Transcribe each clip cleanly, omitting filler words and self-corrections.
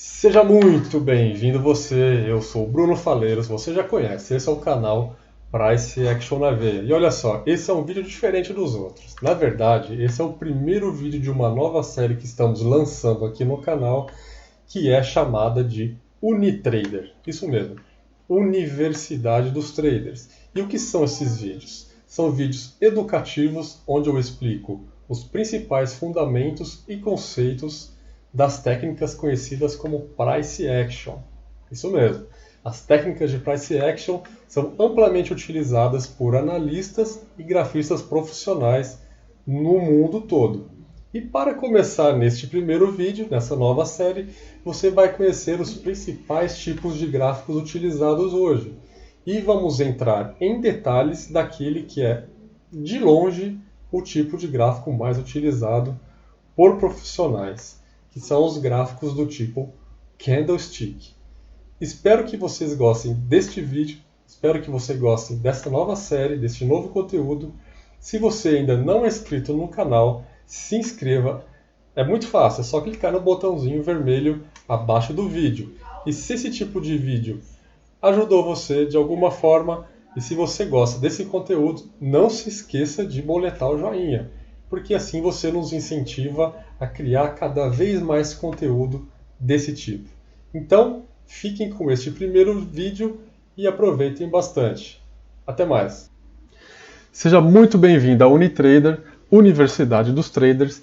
Seja muito bem-vindo você, eu sou o Bruno Faleiros, você já conhece, esse é o canal Price Action na Veia. E olha só, esse é um vídeo diferente dos outros. Na verdade, esse é o primeiro vídeo de uma nova série que estamos lançando aqui no canal, que é chamada de Unitrader. Isso mesmo, Universidade dos Traders. E o que são esses vídeos? São vídeos educativos onde eu explico os principais fundamentos e conceitos das técnicas conhecidas como Price Action. Isso mesmo. As técnicas de Price Action são amplamente utilizadas por analistas e grafistas profissionais no mundo todo. E para começar neste primeiro vídeo, nessa nova série, você vai conhecer os principais tipos de gráficos utilizados hoje. E vamos entrar em detalhes daquele que é, de longe, o tipo de gráfico mais utilizado por profissionais, que são os gráficos do tipo Candlestick. Espero que vocês gostem deste vídeo, espero que vocês gostem desta nova série, deste novo conteúdo. Se você ainda não é inscrito no canal, se inscreva. É muito fácil, é só clicar no botãozinho vermelho abaixo do vídeo. E se esse tipo de vídeo ajudou você de alguma forma, e se você gosta desse conteúdo, não se esqueça de boletar o joinha, porque assim você nos incentiva a criar cada vez mais conteúdo desse tipo. Então, fiquem com este primeiro vídeo e aproveitem bastante. Até mais! Seja muito bem-vindo à Unitrader, Universidade dos Traders,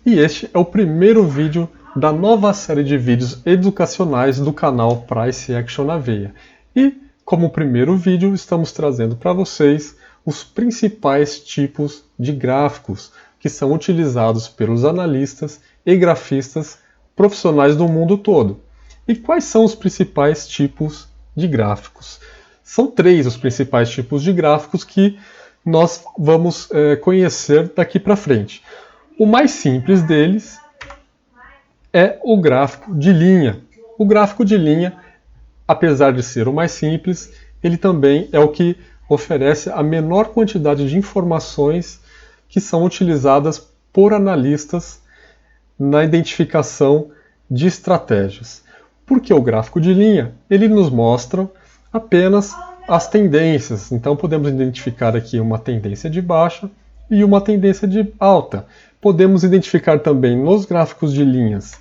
e este é o primeiro vídeo da nova série de vídeos educacionais do canal Price Action na Veia. E, como primeiro vídeo, estamos trazendo para vocês os principais tipos de gráficos que são utilizados pelos analistas e grafistas profissionais do mundo todo. E quais são os principais tipos de gráficos? São três os principais tipos de gráficos que nós vamos conhecer daqui para frente. O mais simples deles é o gráfico de linha. O gráfico de linha, apesar de ser o mais simples, ele também é o que oferece a menor quantidade de informações que são utilizadas por analistas na identificação de estratégias. Porque o gráfico de linha, ele nos mostra apenas as tendências. Então podemos identificar aqui uma tendência de baixa e uma tendência de alta. Podemos identificar também nos gráficos de linhas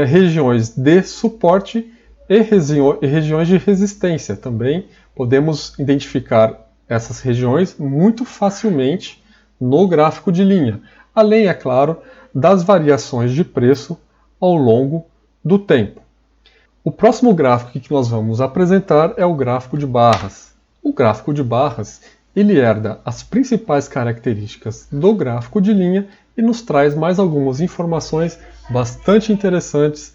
regiões de suporte e regiões de resistência. Também podemos identificar essas regiões muito facilmente no gráfico de linha, além, é claro, das variações de preço ao longo do tempo. O próximo gráfico que nós vamos apresentar é o gráfico de barras. O gráfico de barras, ele herda as principais características do gráfico de linha e nos traz mais algumas informações bastante interessantes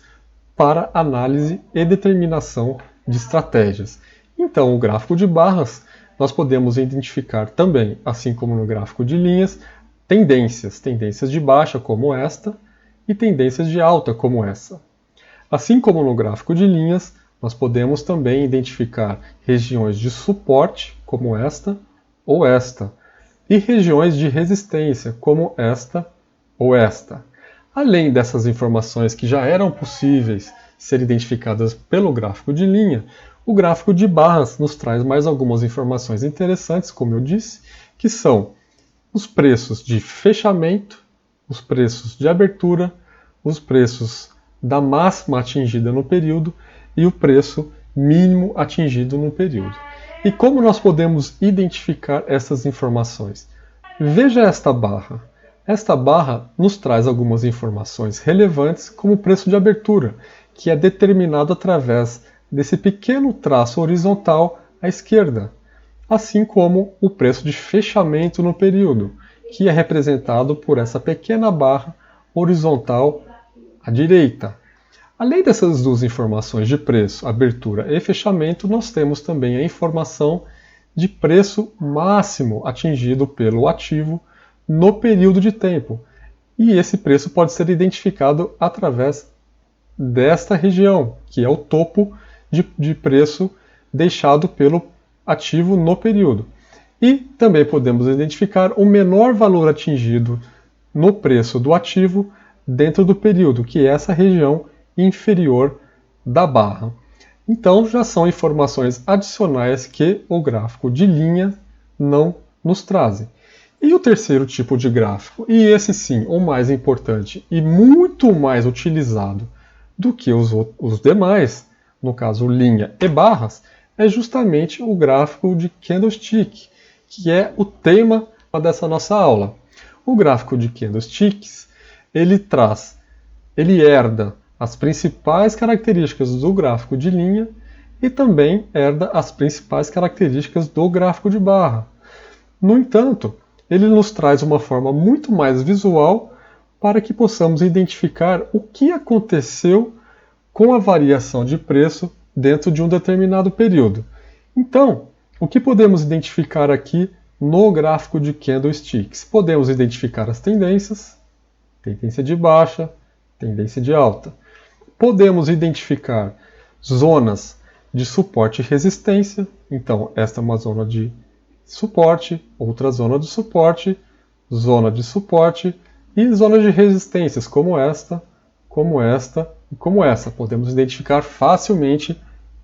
para análise e determinação de estratégias. Então, o gráfico de barras, nós podemos identificar também, assim como no gráfico de linhas, tendências de baixa como esta e tendências de alta como essa. Assim como no gráfico de linhas, nós podemos também identificar regiões de suporte como esta ou esta e regiões de resistência como esta ou esta. Além dessas informações que já eram possíveis ser identificadas pelo gráfico de linha, o gráfico de barras nos traz mais algumas informações interessantes, como eu disse, que são os preços de fechamento, os preços de abertura, os preços da máxima atingida no período e o preço mínimo atingido no período. E como nós podemos identificar essas informações? Veja esta barra. Esta barra nos traz algumas informações relevantes, como o preço de abertura, que é determinado através desse pequeno traço horizontal à esquerda, assim como o preço de fechamento no período, que é representado por essa pequena barra horizontal à direita. Além dessas duas informações de preço, abertura e fechamento, nós temos também a informação de preço máximo atingido pelo ativo no período de tempo. E esse preço pode ser identificado através desta região, que é o topo de preço deixado pelo ativo no período. E também podemos identificar o menor valor atingido no preço do ativo dentro do período, que é essa região inferior da barra. Então já são informações adicionais que o gráfico de linha não nos traz. E o terceiro tipo de gráfico, e esse sim, o mais importante e muito mais utilizado do que os demais, no caso linha e barras, é justamente o gráfico de candlestick, que é o tema dessa nossa aula. O gráfico de candlesticks, ele herda as principais características do gráfico de linha e também herda as principais características do gráfico de barra. No entanto, ele nos traz uma forma muito mais visual para que possamos identificar o que aconteceu com a variação de preço dentro de um determinado período. Então, o que podemos identificar aqui no gráfico de candlesticks? Podemos identificar as tendências, tendência de baixa, tendência de alta. Podemos identificar zonas de suporte e resistência. Então, esta é uma zona de suporte, outra zona de suporte e zona de resistências, como esta e como essa. Podemos identificar facilmente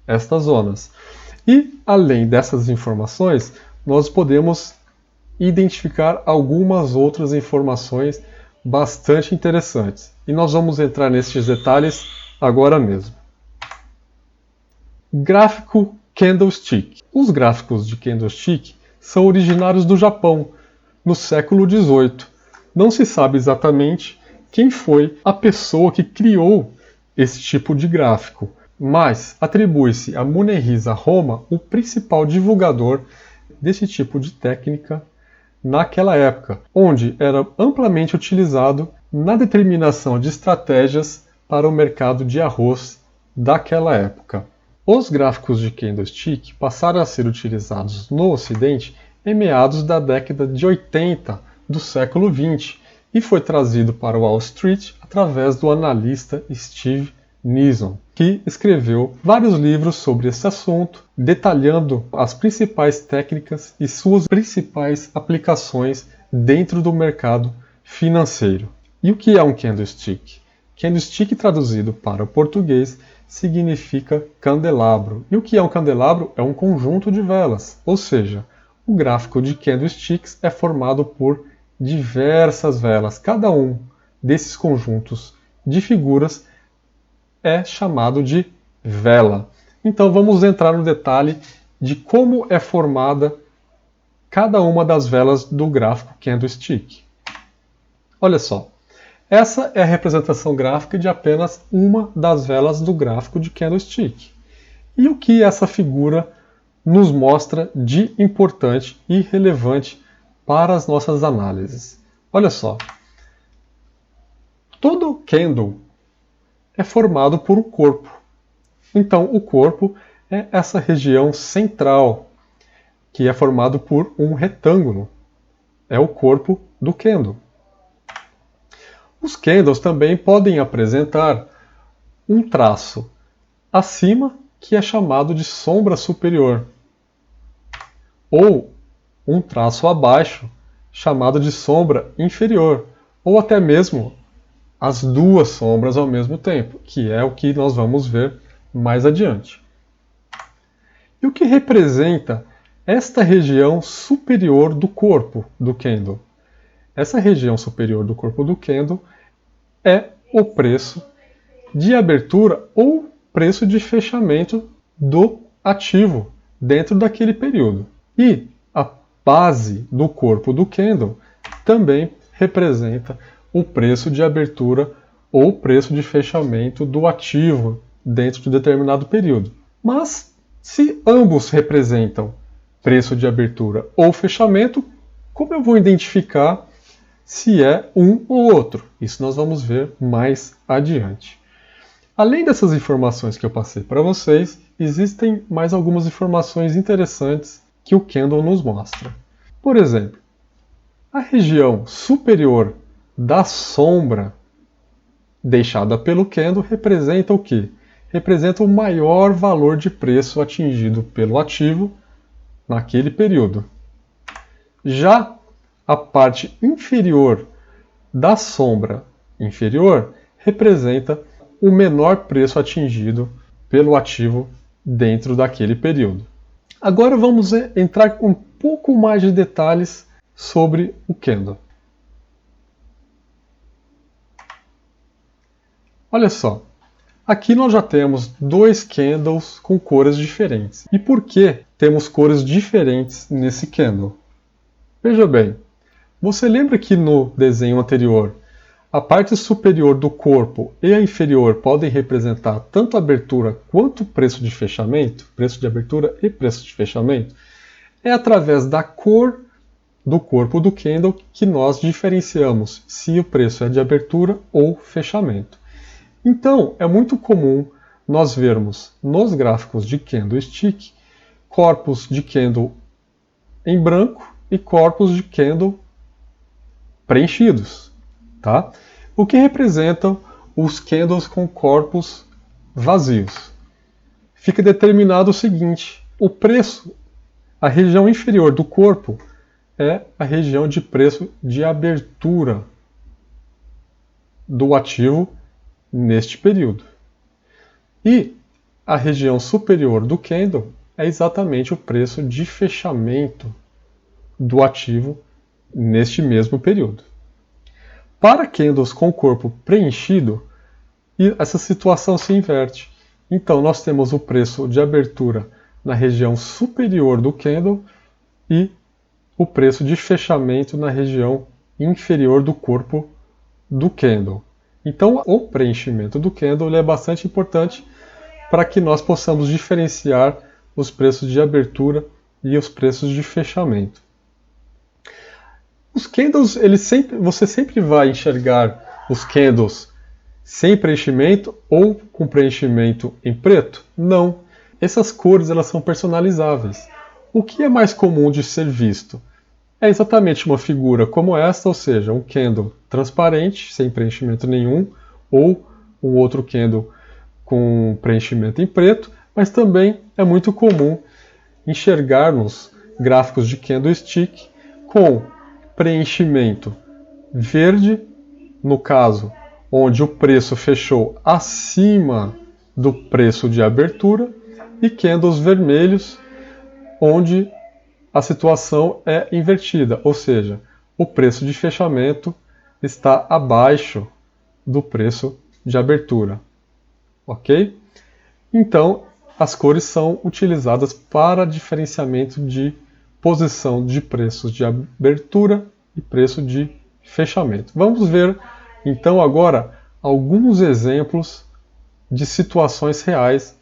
estas zonas. E, além dessas informações, nós podemos identificar algumas outras informações bastante interessantes. E nós vamos entrar nestes detalhes agora mesmo. Gráfico candlestick. Os gráficos de candlestick são originários do Japão, no século XVIII. Não se sabe exatamente quem foi a pessoa que criou esse tipo de gráfico, mas atribui-se a Munehisa Homma o principal divulgador desse tipo de técnica naquela época, onde era amplamente utilizado na determinação de estratégias para o mercado de arroz daquela época. Os gráficos de candlestick passaram a ser utilizados no Ocidente em meados da década de 80 do século XX e foi trazido para Wall Street através do analista Steve Nison, que escreveu vários livros sobre esse assunto, detalhando as principais técnicas e suas principais aplicações dentro do mercado financeiro. E o que é um candlestick? Candlestick, traduzido para o português, significa candelabro. E o que é um candelabro? É um conjunto de velas, ou seja, o gráfico de candlesticks é formado por diversas velas. Cada um desses conjuntos de figuras é chamado de vela. Então vamos entrar no detalhe de como é formada cada uma das velas do gráfico candlestick. Olha só, essa é a representação gráfica de apenas uma das velas do gráfico de candlestick. E o que essa figura nos mostra de importante e relevante para as nossas análises? Olha só, todo candle é formado por um corpo. Então, o corpo é essa região central, que é formado por um retângulo. É o corpo do candle. Os candles também podem apresentar um traço acima, que é chamado de sombra superior, ou um traço abaixo, chamado de sombra inferior, ou até mesmo as duas sombras ao mesmo tempo, que é o que nós vamos ver mais adiante. E o que representa esta região superior do corpo do candle? Essa região superior do corpo do candle é o preço de abertura ou preço de fechamento do ativo dentro daquele período. E a base do corpo do candle também representa o preço de abertura ou preço de fechamento do ativo dentro de um determinado período. Mas, se ambos representam preço de abertura ou fechamento, como eu vou identificar se é um ou outro? Isso nós vamos ver mais adiante. Além dessas informações que eu passei para vocês, existem mais algumas informações interessantes que o candle nos mostra. Por exemplo, a região superior da sombra deixada pelo candle representa o quê? Representa o maior valor de preço atingido pelo ativo naquele período. Já a parte inferior da sombra inferior representa o menor preço atingido pelo ativo dentro daquele período. Agora vamos entrar com um pouco mais de detalhes sobre o candle. Olha só, aqui nós já temos dois candles com cores diferentes. E por que temos cores diferentes nesse candle? Veja bem, você lembra que no desenho anterior a parte superior do corpo e a inferior podem representar tanto a abertura quanto o preço de fechamento, preço de abertura e preço de fechamento? É através da cor do corpo do candle que nós diferenciamos se o preço é de abertura ou fechamento. Então, é muito comum nós vermos nos gráficos de candlestick corpos de candle em branco e corpos de candle preenchidos. Tá? O que representam os candles com corpos vazios. Fica determinado o seguinte: o preço, a região inferior do corpo, é a região de preço de abertura do ativo neste período. E a região superior do candle é exatamente o preço de fechamento do ativo neste mesmo período. Para candles com corpo preenchido, essa situação se inverte. Então, nós temos o preço de abertura na região superior do candle e o preço de fechamento na região inferior do corpo do candle. Então, o preenchimento do candle é bastante importante para que nós possamos diferenciar os preços de abertura e os preços de fechamento. Os candles, você sempre vai enxergar os candles sem preenchimento ou com preenchimento em preto? Não. Essas cores elas são personalizáveis. O que é mais comum de ser visto? É exatamente uma figura como esta, ou seja, um candle transparente, sem preenchimento nenhum, ou um outro candle com preenchimento em preto, mas também é muito comum enxergarmos gráficos de candlestick com preenchimento verde, no caso, onde o preço fechou acima do preço de abertura, e candles vermelhos, onde a situação é invertida, ou seja, o preço de fechamento está abaixo do preço de abertura. Ok? Então, as cores são utilizadas para diferenciamento de posição de preços de abertura e preço de fechamento. Vamos ver, então, agora alguns exemplos de situações reais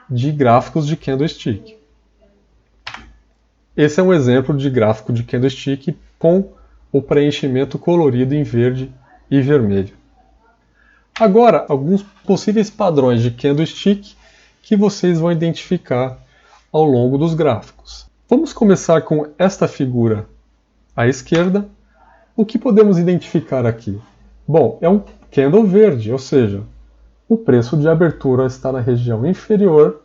de gráficos de candlestick. Esse é um exemplo de gráfico de candlestick com o preenchimento colorido em verde e vermelho. Agora, alguns possíveis padrões de candlestick que vocês vão identificar ao longo dos gráficos. Vamos começar com esta figura à esquerda. O que podemos identificar aqui? Bom, é um candle verde, ou seja, o preço de abertura está na região inferior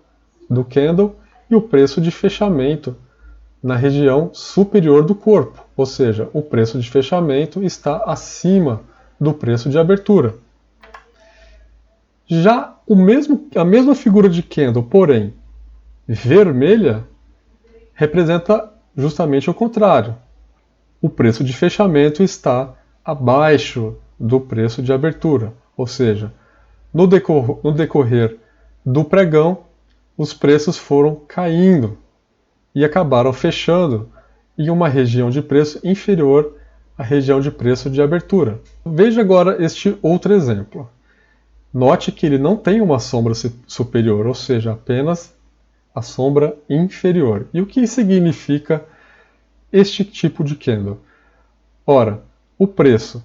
do candle e o preço de fechamento na região superior do corpo, ou seja, o preço de fechamento está acima do preço de abertura. Já a mesma figura de candle, porém vermelha, representa justamente o contrário. O preço de fechamento está abaixo do preço de abertura, ou seja, no decorrer do pregão, os preços foram caindo e acabaram fechando em uma região de preço inferior à região de preço de abertura. Veja agora este outro exemplo. Note que ele não tem uma sombra superior, ou seja, apenas a sombra inferior. E o que significa este tipo de candle? Ora, o preço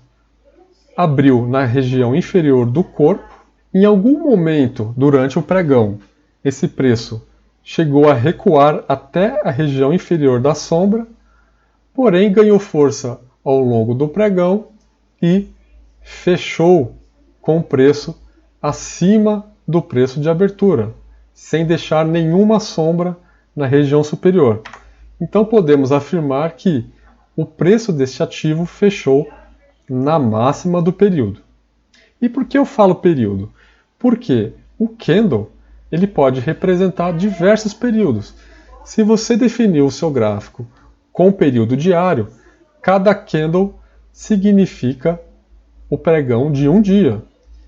abriu na região inferior do corpo. Em algum momento durante o pregão, esse preço chegou a recuar até a região inferior da sombra, porém ganhou força ao longo do pregão e fechou com o preço acima do preço de abertura, sem deixar nenhuma sombra na região superior. Então podemos afirmar que o preço deste ativo fechou na máxima do período. E por que eu falo período? Porque o candle ele pode representar diversos períodos. Se você definir o seu gráfico com período diário, cada candle significa o pregão de um dia.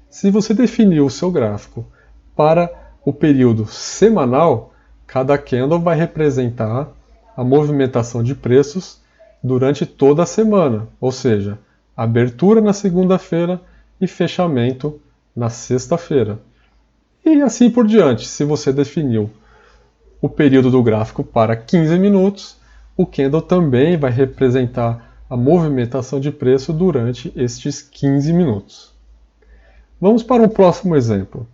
Se você definir o seu gráfico para o período semanal, cada candle vai representar a movimentação de preços durante toda a semana, ou seja, abertura na segunda-feira e fechamento na sexta-feira. E assim por diante. Se você definiu o período do gráfico para 15 minutos, o candle também vai representar a movimentação de preço durante estes 15 minutos. Vamos para um próximo exemplo.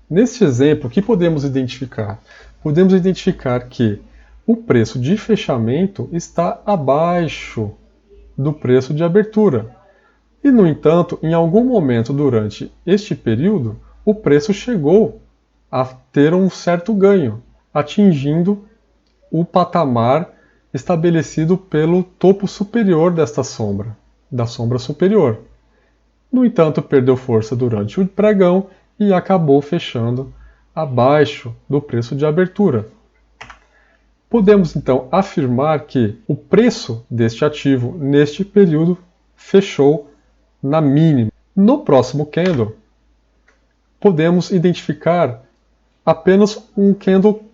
Neste exemplo, o que podemos identificar? Podemos identificar que o preço de fechamento está abaixo do preço de abertura. E, no entanto, em algum momento durante este período, o preço chegou a ter um certo ganho, atingindo o patamar estabelecido pelo topo superior desta sombra, da sombra superior. No entanto, perdeu força durante o pregão e acabou fechando abaixo do preço de abertura. Podemos então afirmar que o preço deste ativo neste período fechou na mínima. No próximo candle, podemos identificar apenas um candle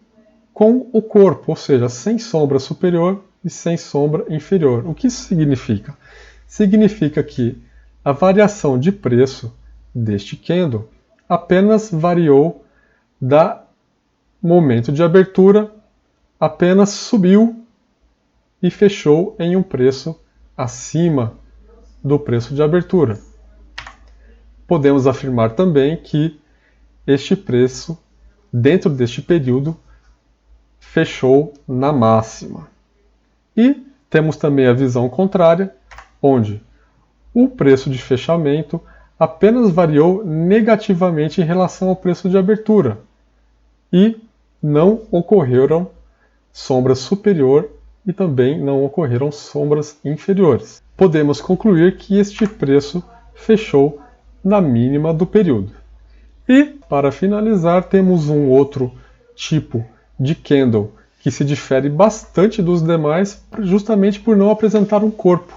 com o corpo, ou seja, sem sombra superior e sem sombra inferior. O que isso significa? Significa que a variação de preço deste candle apenas variou da momento de abertura, apenas subiu e fechou em um preço acima do preço de abertura. Podemos afirmar também que este preço, dentro deste período, fechou na máxima. E temos também a visão contrária, onde o preço de fechamento apenas variou negativamente em relação ao preço de abertura e não ocorreram sombras superior e também não ocorreram sombras inferiores. Podemos concluir que este preço fechou na mínima do período. E, para finalizar, temos um outro tipo de candle que se difere bastante dos demais justamente por não apresentar um corpo.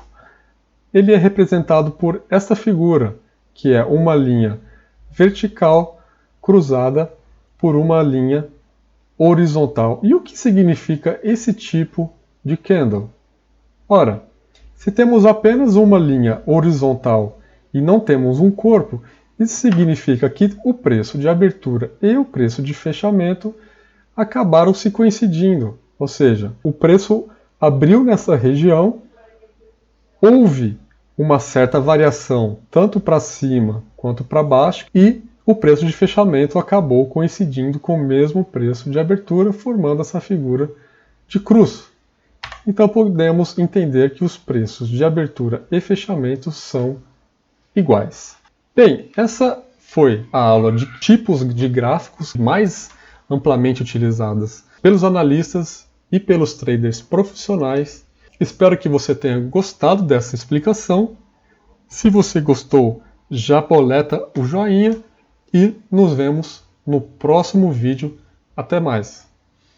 Ele é representado por esta figura, que é uma linha vertical cruzada por uma linha horizontal. E o que significa esse tipo de candle? Ora, se temos apenas uma linha horizontal e não temos um corpo, isso significa que o preço de abertura e o preço de fechamento acabaram se coincidindo. Ou seja, o preço abriu nessa região, houve uma certa variação tanto para cima quanto para baixo e o preço de fechamento acabou coincidindo com o mesmo preço de abertura, formando essa figura de cruz. Então podemos entender que os preços de abertura e fechamento são iguais. Bem, essa foi a aula de tipos de gráficos mais amplamente utilizadas pelos analistas e pelos traders profissionais. Espero que você tenha gostado dessa explicação. Se você gostou, já boleta o joinha e nos vemos no próximo vídeo. Até mais!